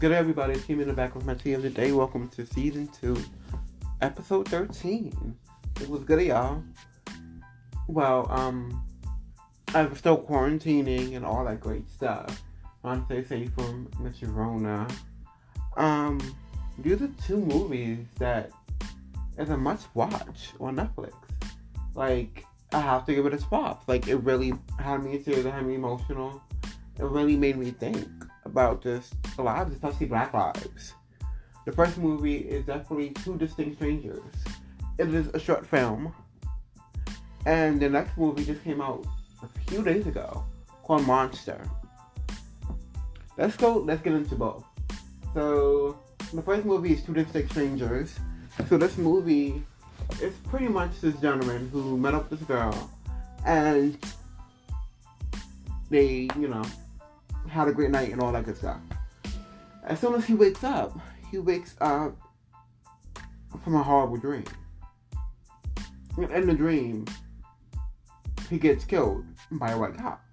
Good, everybody? It's Kim in the back with my tea of the day. Welcome to season 2, episode 13. It was good, y'all. Well, I'm still quarantining and all that great stuff. Trying to stay safe from Mr. Rona. These are two movies that is a must watch on Netflix. Like, I have to give it a spot. Like, it really had me serious, it had me emotional. It really made me think about just lives, especially Black lives. The first movie is definitely Two Distinct Strangers. It is a short film. And the next movie just came out a few days ago called Monster. Let's get into both. So, the first movie is Two Distinct Strangers. So this movie is pretty much this gentleman who met up with this girl and they, had a great night and all that good stuff. As soon as he wakes up from a horrible dream. In the dream, he gets killed by a white cop.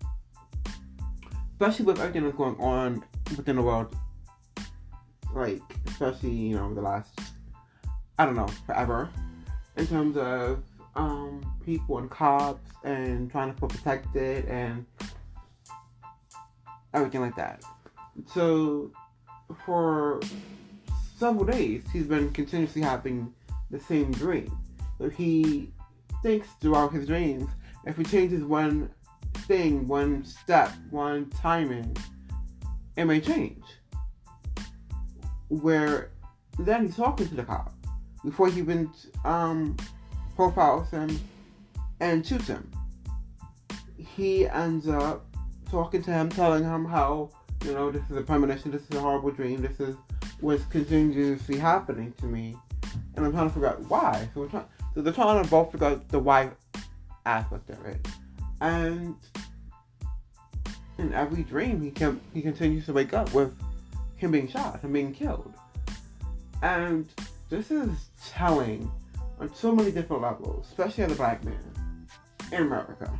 Especially with everything that's going on within the world, like, especially, the last, forever, in terms of people and cops and trying to feel protected and everything like that. So, for several days, he's been continuously having the same dream. So he thinks throughout his dreams, if he changes one thing, one step, one timing, it may change. Where then he's talking to the cop before he even profiles him and shoots him. He ends up talking to him, telling him how, this is a premonition, this is a horrible dream, this is what's continuously happening to me. And I'm trying to figure out why. So they're trying to both figure out the why aspect of it. And in every dream, he continues to wake up with him being shot, him being killed. And this is telling on so many different levels, especially as a Black man in America,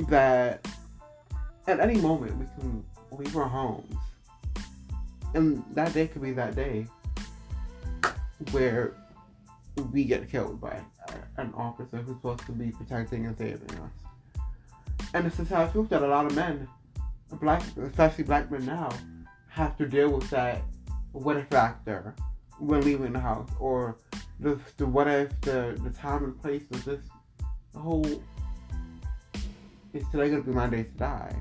that at any moment we can leave our homes, and that day could be that day where we get killed by an officer who's supposed to be protecting and saving us. And it's a sad truth that a lot of men, especially Black men now, have to deal with that what if factor when leaving the house, or the what if, the time and place of this whole, is today going to be my day to die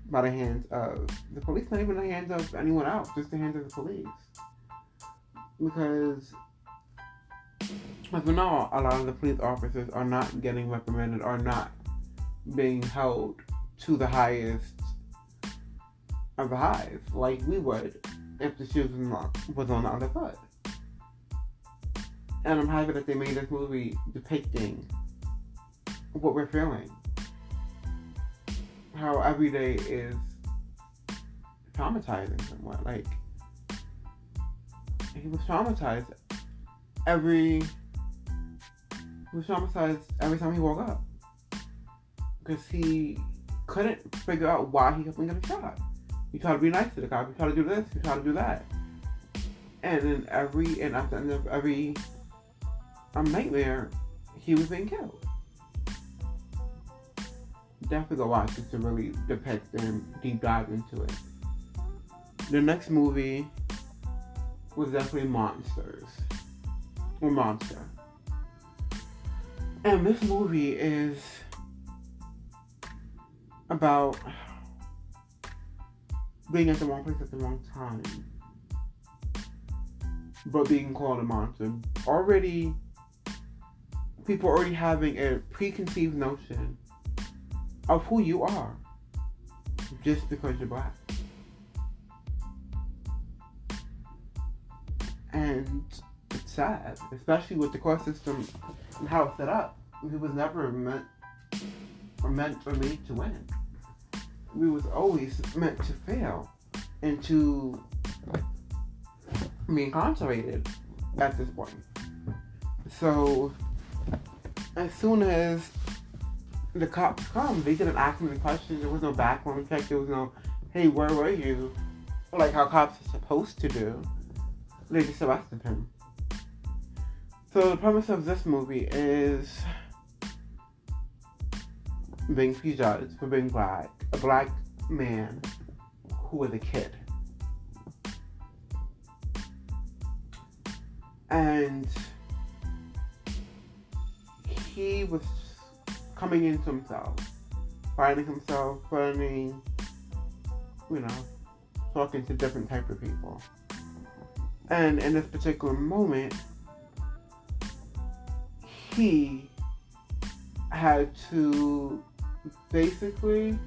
by the hands of the police, not even the hands of anyone else, just the hands of the police. Because as we know, a lot of the police officers are not getting reprimanded, are not being held to the highest of the highs, like we would if the shoes was on the other foot. And I'm happy that they made this movie depicting what we're feeling. How every day is traumatizing somewhat. Like, he was traumatized every time he woke up. Because he couldn't figure out why he kept getting shot. He tried to be nice to the cop. He tried to do this. He tried to do that. And then after the end of every nightmare, he was being killed. Definitely go watch it to really depict and deep dive into it. The next movie was definitely Monster. And this movie is about being at the wrong place at the wrong time, but being called a monster. People already having a preconceived notion of who you are just because you're Black. And it's sad, especially with the court system and how it's set up. It was never meant or made to win. We was always meant to fail and to be incarcerated at this point. So as soon as the cops come, they didn't ask me any questions. There was no background check. There was no, hey, where were you? like how cops are supposed to do, they just arrested him. So the premise of this movie is being prejudged for being black, a black man who was a kid. And he was coming into himself, finding himself, talking to different type of people. And in this particular moment, he had to basically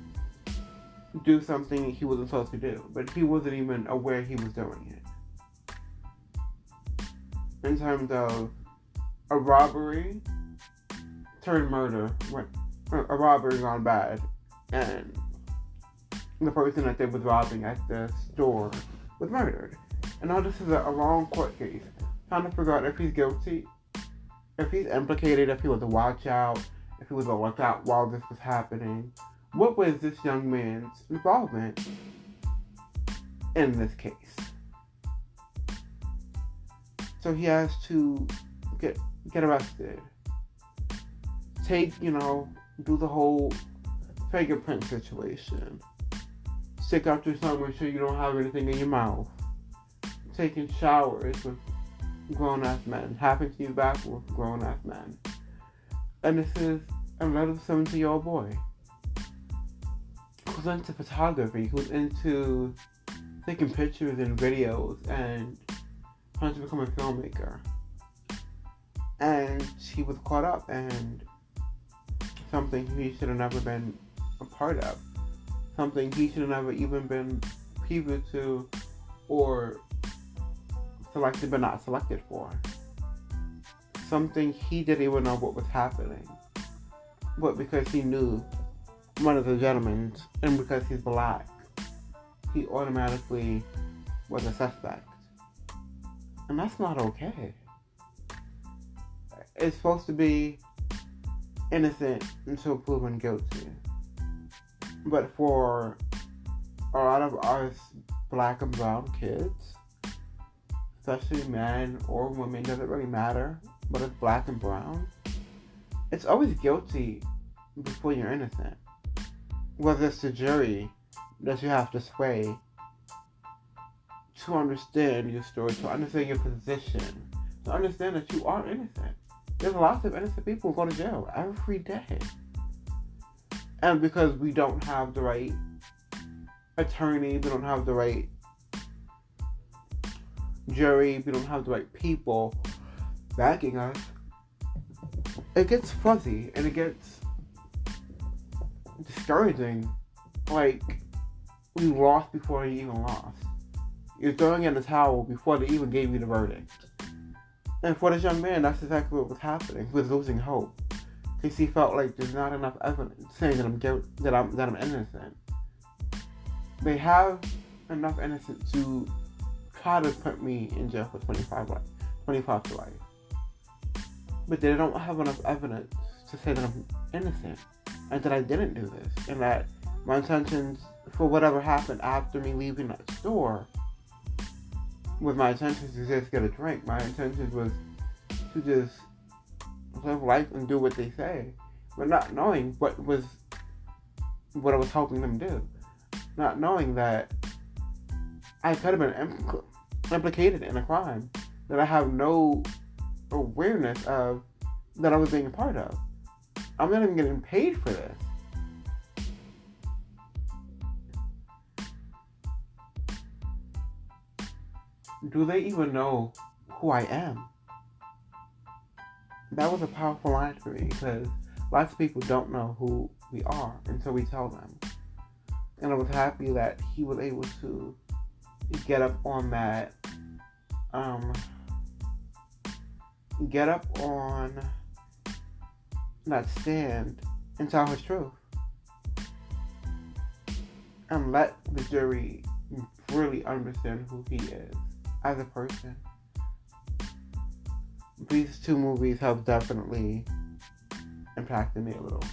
do something he wasn't supposed to do, but he wasn't even aware he was doing it. In terms of a robbery turned murder, a robbery gone bad, and the person that they was robbing at the store was murdered. And now this is a long court case, trying to figure out if he's guilty, if he's implicated, if he was to watch out, if he was to look out while this was happening. What was this young man's involvement in this case? So he has to get arrested, do the whole fingerprint situation, stick out your tongue, make sure you don't have anything in your mouth, taking showers with grown-ass men, having to use bathrooms with grown-ass men. And this is a little 17-year-old boy who's into photography, who's into taking pictures and videos and trying to become a filmmaker. And he was caught up in something he should have never been a part of. Something he should have never even been privy to or selected but not selected for. Something he didn't even know what was happening. But because he knew one of the gentlemen, and because he's black, he automatically was a suspect. And that's not okay. It's supposed to be innocent until proven guilty. But for a lot of us black and brown kids, especially men or women, doesn't really matter, but it's black and brown, it's always guilty before you're innocent. Whether it's the jury that you have to sway to understand your story, to understand your position, to understand that you are innocent. There's lots of innocent people who go to jail every day. And because we don't have the right attorney, we don't have the right jury, we don't have the right people backing us, it gets fuzzy and it gets discouraging. Like, you lost before you even lost. You're throwing in the towel before they even gave you the verdict. And for this young man, that's exactly what was happening. He was losing hope because he felt like there's not enough evidence saying that I'm innocent. They have enough innocence to try to put me in jail for 25 to life. But they don't have enough evidence to say that I'm innocent and that I didn't do this and that my intentions for whatever happened after me leaving that store was my intentions to just get a drink. My intentions was to just live life and do what they say, but not knowing what I was helping them do. Not knowing that I could have been implicated in a crime that I have no awareness of, that I was being a part of. I'm not even getting paid for this. Do they even know who I am? That was a powerful line for me because lots of people don't know who we are until we tell them. And I was happy that he was able to get up on that, stand and tell his truth. And let the jury really understand who he is as a person. These two movies have definitely impacted me a little.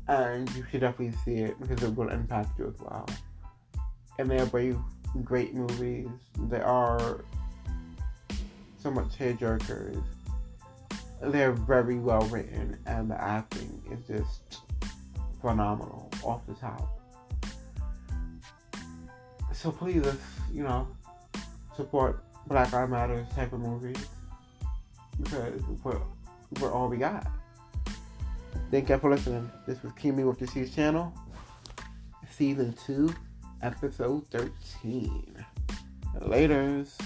And you should definitely see it because it will impact you as well. And they are brave great movies. They are somewhat tearjerkers. They're very well written, and the acting is just phenomenal off the top. So please, let's, support Black Lives Matter type of movies, because we're all we got. Thank you for listening. This was Kimmy with the C's channel, season 2, episode 13. Laters.